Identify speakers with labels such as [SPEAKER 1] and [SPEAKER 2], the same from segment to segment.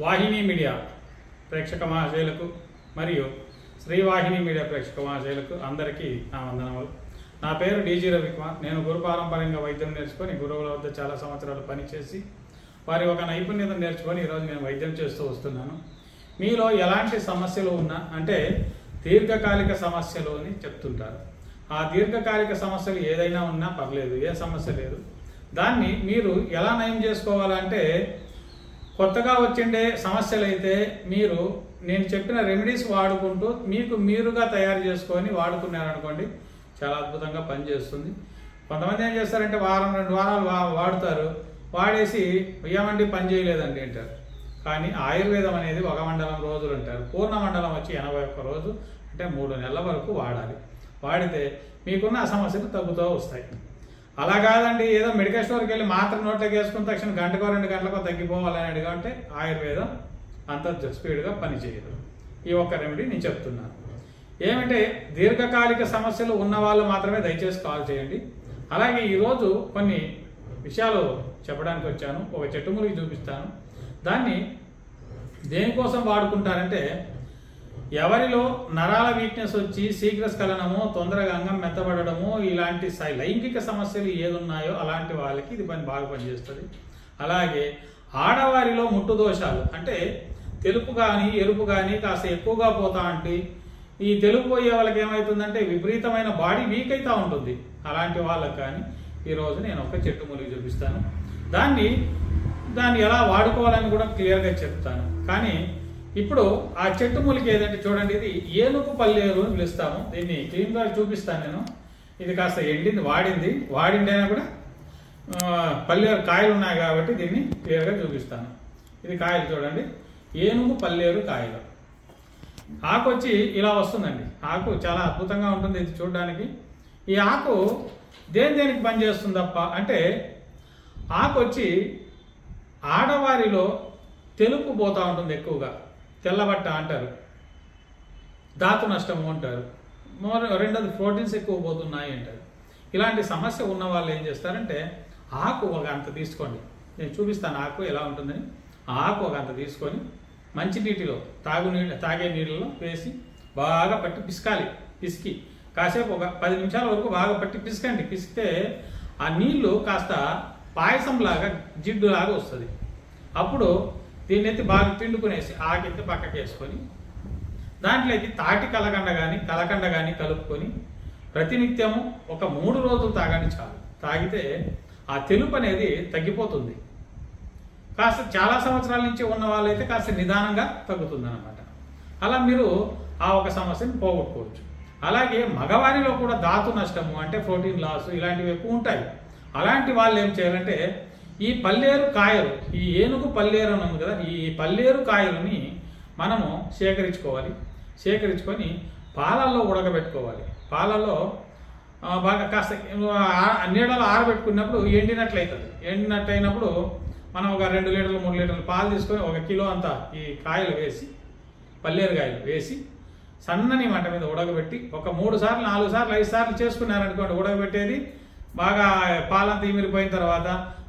[SPEAKER 1] వాహిని media ప్రేక్షక మహాశయులకు మరియు శ్రీవాహిని media ప్రేక్షక మహాశయులకు అందరికీ నా వందనములు. నా పేరు డీజీ రవికుమార్. నేను గురు పారంపర్యంగా వైద్యం నేర్చుకొని గురువుల వద్ద చాలా సంవత్సరాలు పనిచేసి వారి ఒక నైపుణ్యతను నేర్చుకొని ఈరోజు నేను వైద్యం చేస్తూ వస్తున్నాను. మీలో ఎలాంటి సమస్యలు ఉన్నా అంటే దీర్ఘకాలిక సమస్యలు అని చెప్తుంటారు. ఆ దీర్ఘకాలిక సమస్యలు ఏదైనా ఉన్నా పర్లేదు, ఏ సమస్య లేదు. దాన్ని మీరు ఎలా నయం చేసుకోవాలంటే కొత్తగా వచ్చిండే సమస్యలు అయితే మీరు నేను చెప్పిన రెమెడీస్ వాడుకుంటూ మీకు మీరుగా తయారు చేసుకొని వాడుకున్నారనుకోండి, చాలా అద్భుతంగా పనిచేస్తుంది. కొంతమంది ఏం చేస్తారంటే వారం 2 వారాలు వాడుతారు, వాడేసి ఏమండి పని చేయలేదండి అంటారు. కానీ ఆయుర్వేదం అనేది 1 మండలం రోజులు అంటారు. పూర్ణ మండలం వచ్చి 81 రోజు అంటే 3 నెలల వరకు వాడాలి. వాడితే మీకున్న ఆ సమస్యలు తగ్గుతూ వస్తాయి. అలా కాదండి ఏదో మెడికల్ స్టోర్కి వెళ్ళి మాత్రం నోట్లోకి వేసుకున్న తక్షణ గంటకో 2 గంటలకో తగ్గిపోవాలని అడిగామంటే ఆయుర్వేదం అంత స్పీడ్గా పనిచేయదు. ఈ ఒక్క రెమెడీ నేను చెప్తున్నాను. ఏమంటే దీర్ఘకాలిక సమస్యలు ఉన్న వాళ్ళు మాత్రమే దయచేసి కాల్ చేయండి. అలాగే ఈరోజు కొన్ని విషయాలు చెప్పడానికి వచ్చాను. ఒక చెట్టు మురికి చూపిస్తాను. దాన్ని దేనికోసం వాడుకుంటారంటే ఎవరిలో నరాల వీక్నెస్ వచ్చి శీఘ్రస్ఖలనము, తొందరగా అంగం మెత్తబడము, ఇలాంటి లైంగిక సమస్యలు ఏదున్నాయో అలాంటి వాళ్ళకి ఇది బాగా పనిచేస్తుంది. అలాగే ఆడవారిలో ముట్టు దోషాలు అంటే తెలుపు కానీ ఎరుపు కానీ కాస్త ఎక్కువగా పోతా అంటే ఈ తెలుపు పోయే వాళ్ళకి ఏమవుతుందంటే విపరీతమైన బాడీ వీక్ అవుతూ ఉంటుంది. అలాంటి వాళ్ళకి కానీ ఈరోజు నేను ఒక చెట్టు మూలిక చూపిస్తాను. దాన్ని ఎలా వాడుకోవాలని కూడా క్లియర్గా చెప్తాను. కానీ ఇప్పుడు ఆ చెట్టు మూలిక ఏదంటే చూడండి, ఇది ఏనుగు పల్లేరు అని పిలుస్తాము. దీన్ని క్లీన్గా చూపిస్తాను నేను. ఇది కాస్త ఎండింది, వాడిందైనా కూడా పల్లేరు కాయలు ఉన్నాయి కాబట్టి దీన్ని క్లియర్గా చూపిస్తాను. ఇది కాయలు చూడండి, ఏనుగు పల్లేరు కాయలు. ఆకు వచ్చి ఇలా వస్తుందండి. ఆకు చాలా అద్భుతంగా ఉంటుంది ఇది చూడడానికి. ఈ ఆకు దేనికి పనిచేస్తుందప్ప అంటే ఆకు వచ్చి ఆడవారిలో తెలుపు పోతూ ఉంటుంది ఎక్కువగా, తెల్లబట్ట అంటారు, ధాతు నష్టము అంటారు, రెండోది ప్రోటీన్స్ ఎక్కువ పోతున్నాయి అంటారు. ఇలాంటి సమస్య ఉన్న వాళ్ళు ఏం చేస్తారంటే ఆకు ఒక అంత తీసుకోండి. నేను చూపిస్తాను ఆకు ఎలా ఉంటుందని. ఆకు ఒక అంత తీసుకొని మంచి నీటిలో తాగే నీళ్ళలో వేసి బాగా పట్టి పిసకాలి. పిసికి కాసేపు ఒక 10 నిమిషాల వరకు బాగా పట్టి పిసకండి. పిసికితే ఆ నీళ్లు కాస్త పాయసంలాగా జిడ్డులాగా వస్తుంది. అప్పుడు దీన్ని ఎత్తి బాగా పిండుకునేసి ఆకెత్తి పక్కకి వేసుకొని దాంట్లోకి తాటి కలకండ కానీ కలుపుకొని ప్రతినిత్యము ఒక 3 రోజులు తాగండి చాలు. తాగితే ఆ తెలుపు అనేది తగ్గిపోతుంది. కాస్త చాలా సంవత్సరాల నుంచి ఉన్న వాళ్ళైతే కాస్త నిదానంగా తగ్గుతుంది అన్నమాట. అలా మీరు ఆ ఒక సమస్యను పోగొట్టుకోవచ్చు. అలాగే మగవారిలో కూడా ధాతు నష్టము అంటే ప్రోటీన్ లాస్ ఇలాంటివి ఎక్కువ ఉంటాయి. అలాంటి వాళ్ళు ఏం చేయాలంటే ఈ పల్లేరు కాయలు, ఈ ఏనుగు పల్లేరు అని ఉంది కదా, ఈ పల్లేరు కాయలని మనము సేకరించుకొని పాలల్లో ఉడకబెట్టుకోవాలి. పాలల్లో బాగా కాస్త నీడలో ఆరబెట్టుకున్నప్పుడు ఎండినట్లయినప్పుడు మనం ఒక 2 లీటర్లు 3 లీటర్లు పాలు తీసుకొని 1 కిలో అంతా ఈ కాయలు వేసి పల్లేరు కాయలు వేసి సన్నని మంట మీద ఉడకబెట్టి ఒక 3 సార్లు 4 సార్లు 5 సార్లు చేసుకున్నారనుకోండి. ఉడకబెట్టేది బాగా పాలంతా ఇమిరిపోయిన తర్వాత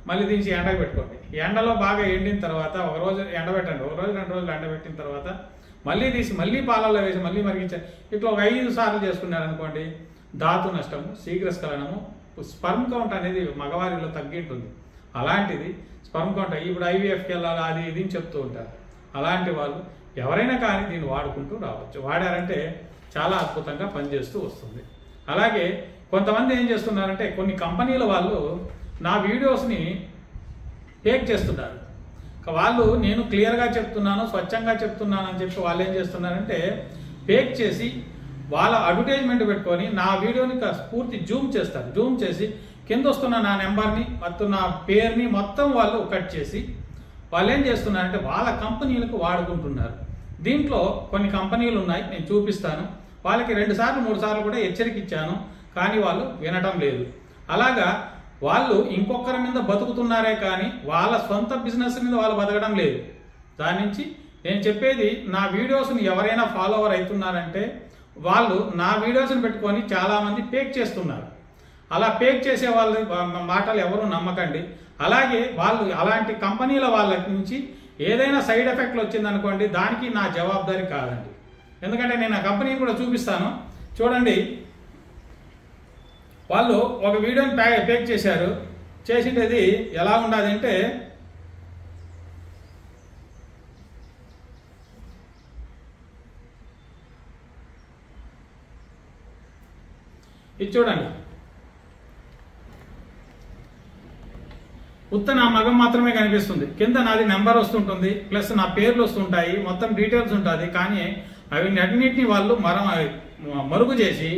[SPEAKER 1] మళ్ళీ తీసి ఎండకు పెట్టుకోండి. ఎండలో బాగా ఎండిన తర్వాత 1 రోజు ఎండబెట్టండి. 1 రోజు 2 రోజులు ఎండబెట్టిన తర్వాత మళ్ళీ తీసి మళ్ళీ పాలల్లో వేసి మళ్ళీ మరిగించండి. ఇట్లా ఒక 5 సార్లు చేసుకున్నారనుకోండి, ధాతు నష్టము, శీఘ్రస్ఖలనము, స్పర్మ్ కౌంట్ అనేది మగవారిలో తగ్గింటుంది. అలాంటిది స్పర్మ్ కౌంట్ ఇప్పుడు IVFకి వెళ్ళాలి అది ఇది అని చెప్తూ ఉంటారు. అలాంటి వాళ్ళు ఎవరైనా కానీ దీన్ని వాడుకుంటూ రావచ్చు. వాడారంటే చాలా అద్భుతంగా పనిచేస్తూ వస్తుంది. అలాగే కొంతమంది ఏం చేస్తున్నారంటే కొన్ని కంపెనీల వాళ్ళు నా వీడియోస్ని ఫేక్ చేస్తున్నారు. వాళ్ళు నేను క్లియర్గా చెప్తున్నాను, స్వచ్ఛంగా చెప్తున్నాను అని చెప్పి వాళ్ళు ఏం చేస్తున్నారంటే ఫేక్ చేసి వాళ్ళ అడ్వర్టైజ్మెంట్ పెట్టుకొని నా వీడియోని పూర్తి జూమ్ చేస్తారు. జూమ్ చేసి కింద వస్తున్న నా నెంబర్ని మొత్తం నా పేరుని మొత్తం వాళ్ళు కట్ చేసి వాళ్ళు ఏం చేస్తున్నారంటే వాళ్ళ కంపెనీలకు వాడుకుంటున్నారు. దీంట్లో కొన్ని కంపెనీలు ఉన్నాయి, నేను చూపిస్తాను. వాళ్ళకి 2 సార్లు 3 సార్లు కూడా హెచ్చరిక ఇచ్చాను, కానీ వాళ్ళు వినటం లేదు. అలాగా వాళ్ళు ఇంకొకరి మీద బతుకుతున్నారే కానీ వాళ్ళ సొంత బిజినెస్ మీద వాళ్ళు బతకడం లేదు. దాని నుంచి నేను చెప్పేది నా వీడియోస్ని ఎవరైనా ఫాలోవర్ అవుతున్నారంటే వాళ్ళు నా వీడియోస్ని పెట్టుకొని చాలామంది ఫేక్ చేస్తున్నారు. అలా ఫేక్ చేసే వాళ్ళ మాటలు ఎవరు నమ్మకండి. అలాగే వాళ్ళు అలాంటి కంపెనీల వాళ్ళ నుంచి ఏదైనా సైడ్ ఎఫెక్ట్లు వచ్చిందనుకోండి దానికి నా జవాబుదారీ కాదండి. ఎందుకంటే నేను ఆ కంపెనీని కూడా చూపిస్తాను చూడండి. వాళ్ళు ఒక వీడియోని పేక్ చేశారు. చేసిండేది ఎలా ఉండదు అంటే ఇది చూడండి. ఉత్త నా మగం మాత్రమే కనిపిస్తుంది. కింద నాది నెంబర్ వస్తుంటుంది, ప్లస్ నా పేర్లు వస్తుంటాయి, మొత్తం డీటెయిల్స్ ఉంటుంది. కానీ అవి అన్నింటినీ వాళ్ళు మరుగు చేసి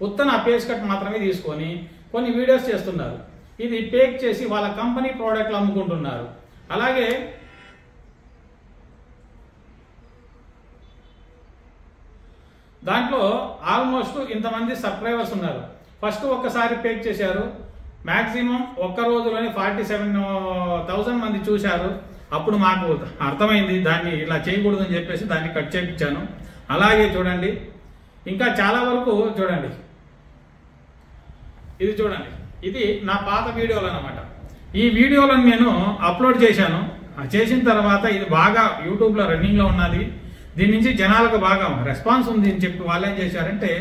[SPEAKER 1] ఉత్త నా పేజ్ కట్ మాత్రమే తీసుకొని కొన్ని వీడియోస్ చేస్తున్నారు. ఇది పేక్ చేసి వాళ్ళ కంపెనీ ప్రోడక్ట్లు అమ్ముకుంటున్నారు. అలాగే దాంట్లో ఆల్మోస్ట్ ఇంతమంది సబ్స్క్రైబర్స్ ఉన్నారు. ఫస్ట్ ఒక్కసారి పేక్ చేశారు, మ్యాక్సిమం ఒక్క రోజులోనే 47,000 మంది చూశారు. అప్పుడు మాకు అర్థమైంది దాన్ని ఇలా చేయకూడదని చెప్పేసి దాన్ని కట్ చేయించాను. అలాగే చూడండి, ఇంకా చాలా వరకు చూడండి. ఇది చూడండి, ఇది నా పాత వీడియోలు అన్నమాట. ఈ వీడియోలను నేను అప్లోడ్ చేశాను. చేసిన తర్వాత ఇది బాగా యూట్యూబ్లో రన్నింగ్లో ఉన్నది. దీని నుంచి జనాలకు బాగా రెస్పాన్స్ ఉంది అని చెప్పి వాళ్ళు ఏం చేశారంటే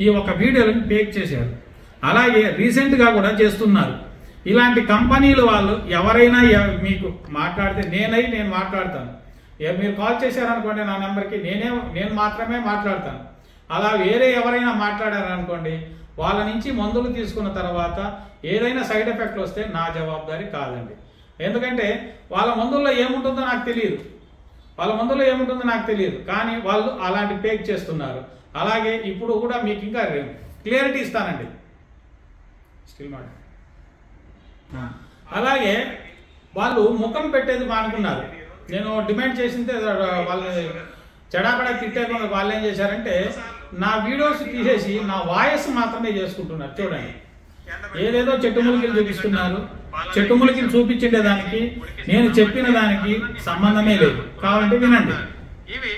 [SPEAKER 1] ఈ ఒక వీడియోలను పేక్ చేశారు. అలాగే రీసెంట్గా కూడా చేస్తున్నారు. ఇలాంటి కంపెనీలు వాళ్ళు ఎవరైనా మీకు మాట్లాడితే నేను మాట్లాడతాను. మీరు కాల్ చేశారనుకోండి నా నెంబర్కి నేను మాత్రమే మాట్లాడతాను. అలా వేరే ఎవరైనా మాట్లాడారనుకోండి వాళ్ళ నుంచి మందులు తీసుకున్న తర్వాత ఏదైనా సైడ్ ఎఫెక్ట్ వస్తే నా జవాబుదారీ కాదండి. ఎందుకంటే వాళ్ళ మందుల్లో ఏముంటుందో నాకు తెలియదు. కానీ వాళ్ళు అలాంటి పేక్ చేస్తున్నారు. అలాగే ఇప్పుడు కూడా మీకు ఇంకా క్లియరిటీ ఇస్తానండి. స్టిల్ మాట. అలాగే వాళ్ళు ముఖం పెట్టేది మానుకున్నారు. నేను డిమాండ్ చేసిందే వాళ్ళు చెడాపడా తిట్టేకుండా వాళ్ళు ఏం చేశారంటే నా వీడియోస్ తీసేసి నా వాయిస్ మాత్రమే చేసుకుంటున్నారు. చూడండి, ఏదేదో చెట్టు ములికలు చూపిస్తున్నారు. చెట్టు ములికలు చూపించే దానికి నేను చెప్పిన దానికి సంబంధమే లేదు. కావాలంటే వినండి.
[SPEAKER 2] ఇవి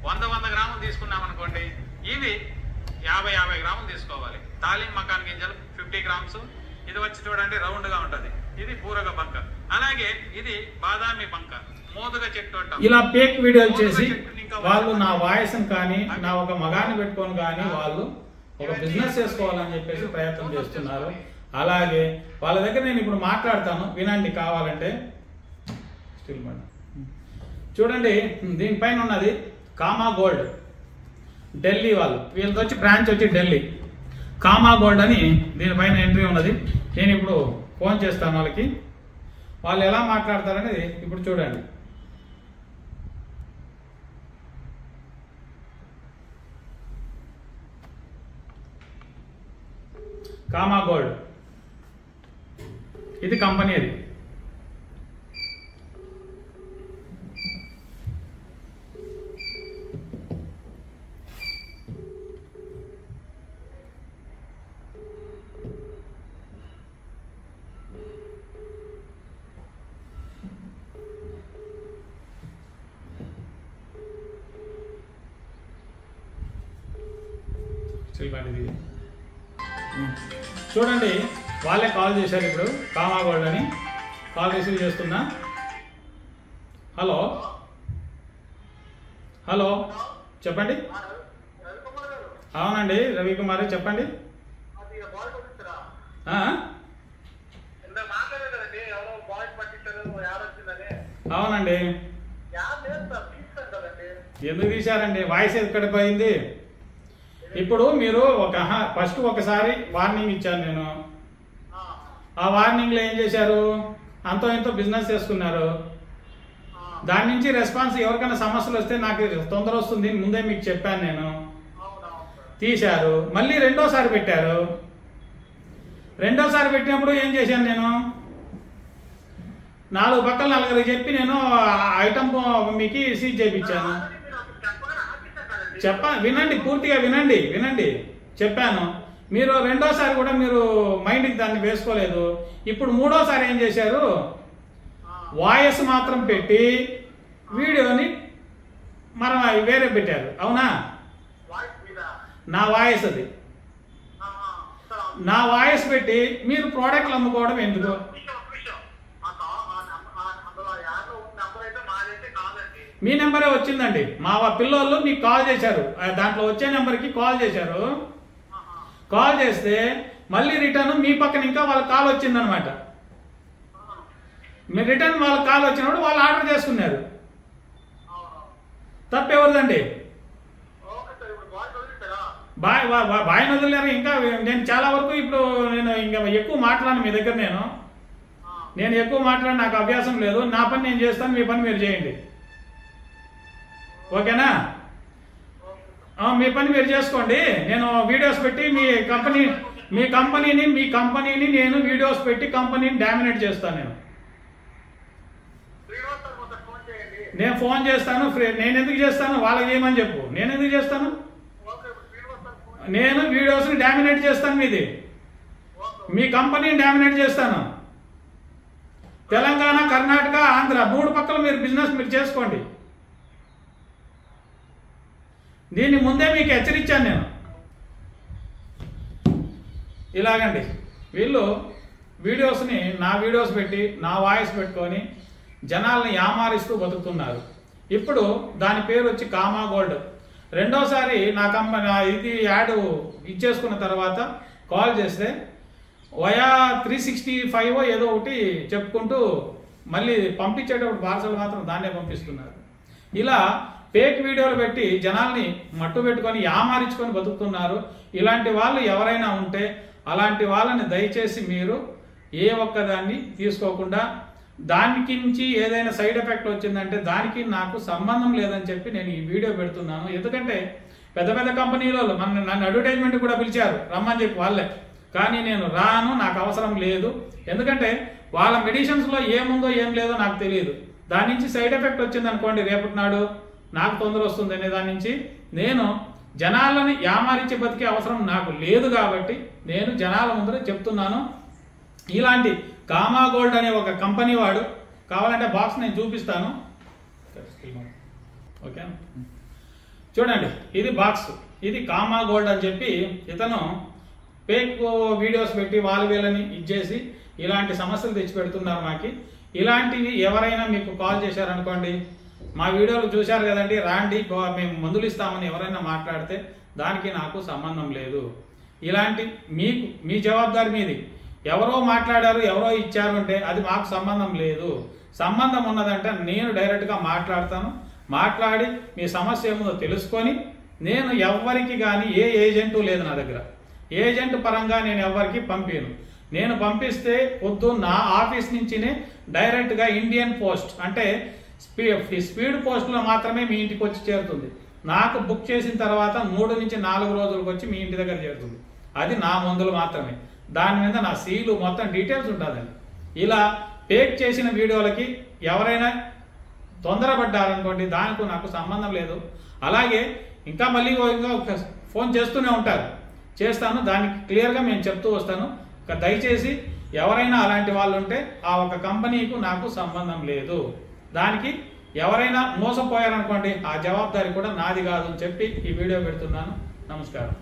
[SPEAKER 2] 100 గ్రాములు తీసుకున్నాం అనుకోండి, ఇవి 50 గ్రాములు తీసుకోవాలి. తాలిం మకాన్ గింజలు 50 గ్రామ్స్. ఇది వచ్చి చూడండి రౌండ్ గా ఉంటది. ఇది పూరక బంక. అలాగే ఇది బాదామి బంక, మోదుగ చెట్టు అంటాం.
[SPEAKER 1] ఇలా పేక్ వీడియోలు చేసి వాళ్ళు నా వాయిస్ కానీ నా ఒక మగాన్ని పెట్టుకొని కానీ వాళ్ళు ఒక బిజినెస్ చేసుకోవాలని చెప్పేసి ప్రయత్నం చేస్తున్నారు. అలాగే వాళ్ళ దగ్గర నేను ఇప్పుడు మాట్లాడతాను, వినండి కావాలంటే. స్టిల్ మాట. చూడండి, దీనిపైన ఉన్నది కామా గోల్డ్, ఢిల్లీ వాళ్ళు. వీళ్ళతో వచ్చి బ్రాంచ్ వచ్చి ఢిల్లీ. కామా గోల్డ్ అని దీనిపైన ఎంట్రీ ఉన్నది. నేను ఇప్పుడు ఫోన్ చేస్తాను వాళ్ళకి. వాళ్ళు ఎలా మాట్లాడతారనేది ఇప్పుడు చూడండి. కామా గోల్డ్ ఇది కంపెనీ. అది చూడండి, వాళ్ళే కాల్ చేశారు. ఇప్పుడు కామా గోల్డ్ అని కాల్ రిసీవ్ చేస్తున్నా. హలో హలో చెప్పండి. అవునండి, రవికుమార్ చెప్పండి. అవునండి, ఎందుకు తీశారండి? వాయిస్ ఎక్కడ పోయింది? ఇప్పుడు మీరు ఫస్ట్ ఒకసారి వార్నింగ్ ఇచ్చాను నేను. ఆ వార్నింగ్ లో ఏం చేశారు? అంతో ఎంతో బిజినెస్ చేసుకున్నారు. దాని నుంచి రెస్పాన్స్ ఎవరికైనా సమస్యలు వస్తే నాకు తొందర వస్తుంది ముందే మీకు చెప్పాను నేను. తీశారు. మళ్ళీ రెండోసారి పెట్టారు. రెండోసారి పెట్టినప్పుడు ఏం చేశాను నేను? 4 పక్కల 4 చెప్పి నేను ఐటమ్ మీకు సీజ్ చేయించాను. వినండి, పూర్తిగా వినండి. చెప్పాను. మీరు రెండోసారి కూడా మీరు మైండ్కి దాన్ని వేసుకోలేదు. ఇప్పుడు మూడోసారి ఏం చేశారు? వాయిస్ మాత్రం పెట్టి వీడియోని మనం వేరే పెట్టారు. అవునా? నా వాయిస్ అది. నా వాయిస్ పెట్టి మీరు ప్రోడక్ట్లు అమ్ముకోవడం ఎందుకు? మీ నెంబరే వచ్చిందండి. మా పిల్లోళ్ళు మీకు కాల్ చేశారు, దాంట్లో వచ్చే నెంబర్కి కాల్ చేశారు. కాల్ చేస్తే మళ్ళీ రిటర్న్ మీ పక్కన ఇంకా వాళ్ళ కాల్ వచ్చిందనమాట. మీ రిటర్న్ వాళ్ళ కాల్ వచ్చినప్పుడు వాళ్ళు ఆర్డర్ చేసుకున్నారు. తప్పెవరిదండి? బాయ్ వదిలేరు. ఇంకా నేను చాలా వరకు ఇప్పుడు నేను ఇంకా ఎక్కువ మాట్లాడను మీ దగ్గర. నేను ఎక్కువ మాట్లాడి నాకు అభ్యాసం లేదు. నా పని నేను చేస్తాను, మీ పని మీరు చేయండి. ఓకేనా? మీ పని మీరు చేసుకోండి. నేను వీడియోస్ పెట్టి మీ కంపెనీని నేను వీడియోస్ పెట్టి కంపెనీని డామినేట్ చేస్తాను. నేను ఫోన్ చేస్తాను. నేను ఎందుకు చేస్తాను? వాళ్ళకి చేయమని చెప్పు. నేను ఎందుకు చేస్తాను? నేను వీడియోస్ని డామినేట్ చేస్తాను. మీ కంపెనీని డామినేట్ చేస్తాను. తెలంగాణ, కర్ణాటక, ఆంధ్ర 3 పక్కల మీరు బిజినెస్ మీరు చేసుకోండి. దీన్ని ముందే మీకు హెచ్చరించాను నేను. ఇలాగండి వీళ్ళు నా వీడియోస్ పెట్టి నా వాయిస్ పెట్టుకొని జనాల్ని యామారిస్తూ బతుకుతున్నారు. ఇప్పుడు దాని పేరు వచ్చి కామా గోల్డ్. రెండోసారి నా కంపెనీ ఇది యాడ్ ఇచ్చేసుకున్న తర్వాత కాల్ చేస్తే వయా 365 ఏదో ఒకటి చెప్పుకుంటూ మళ్ళీ పంపించేటప్పుడు పార్సల్ మాత్రం దాన్నే పంపిస్తున్నారు. ఇలా ఫేక్ వీడియోలు పెట్టి జనాల్ని మట్టు పెట్టుకొని యామారించుకొని బతుకుతున్నారు. ఇలాంటి వాళ్ళు ఎవరైనా ఉంటే అలాంటి వాళ్ళని దయచేసి మీరు ఏ ఒక్కదాన్ని తీసుకోకుండా, దానికి నుంచి ఏదైనా సైడ్ ఎఫెక్ట్ వచ్చిందంటే దానికి నాకు సంబంధం లేదని చెప్పి నేను ఈ వీడియో పెడుతున్నాను. ఎందుకంటే పెద్ద పెద్ద కంపెనీలో నన్ను అడ్వర్టైజ్మెంట్ కూడా పిలిచారు రమ్మని చెప్పి వాళ్ళే. కానీ నేను రాను, నాకు అవసరం లేదు. ఎందుకంటే వాళ్ళ మెడిసిన్స్లో ఏముందో ఏం లేదో నాకు తెలియదు. దాని నుంచి సైడ్ ఎఫెక్ట్ వచ్చింది అనుకోండి, రేపటి నాడు నాకు తొందర వస్తుంది అనే దాని నుంచి నేను జనాలని యామారించి బతికే అవసరం నాకు లేదు. కాబట్టి నేను జనాల ముందర చెప్తున్నాను. ఇలాంటి కామా గోల్డ్ అనే ఒక కంపెనీ వాడు, కావాలంటే బాక్స్ నేను చూపిస్తాను. ఓకే చూడండి, ఇది బాక్స్. ఇది కామా గోల్డ్ అని చెప్పి ఇతను ఫేక్ వీడియోస్ పెట్టి వీళ్ళని ఇచ్చేసి ఇలాంటి సమస్యలు తెచ్చిపెడుతున్నారు మాకి. ఇలాంటివి ఎవరైనా మీకు కాల్ చేశారనుకోండి, మా వీడియోలు చూశారు కదండి, రాండి మేము మందులు ఇస్తామని ఎవరైనా మాట్లాడితే దానికి నాకు సంబంధం లేదు. ఇలాంటి మీ జవాబుదారి మీది. ఎవరో మాట్లాడారు, ఎవరో ఇచ్చారు అంటే అది మాకు సంబంధం లేదు. సంబంధం ఉన్నదంటే నేను డైరెక్ట్గా మాట్లాడతాను. మాట్లాడి మీ సమస్య ఏముందో తెలుసుకొని, నేను ఎవరికి కానీ ఏ ఏజెంటు లేదు నా దగ్గర. ఏజెంట్ పరంగా నేను ఎవరికి పంపాను. నేను పంపిస్తే పొద్దు నా ఆఫీస్ నుంచినే డైరెక్ట్గా ఇండియన్ పోస్ట్ అంటే స్పీడ్ పోస్ట్లో మాత్రమే మీ ఇంటికి వచ్చి చేరుతుంది. నాకు బుక్ చేసిన తర్వాత 3 నుంచి 4 రోజులకు వచ్చి మీ ఇంటి దగ్గర చేరుతుంది. అది నా మందులు మాత్రమే. దాని మీద నా సీలు మొత్తం డీటెయిల్స్ ఉంటుందండి. ఇలా ఫేక్ చేసిన వీడియోలకి ఎవరైనా తొందరపడ్డారనుకోండి, దానికి నాకు సంబంధం లేదు. అలాగే ఇంకా మళ్ళీ ఫోన్ చేస్తూనే ఉంటారు, చేస్తాను. దానికి క్లియర్గా నేను చెప్తూ వస్తాను. దయచేసి ఎవరైనా అలాంటి వాళ్ళు ఉంటే ఆ ఒక కంపెనీకు నాకు సంబంధం లేదు. దానికి ఎవరైనా మోసపోయారనుకోండి, ఆ జవాబుదారి కూడా నాది కాదు అని చెప్పి ఈ వీడియో పెడుతున్నాను. నమస్కారం.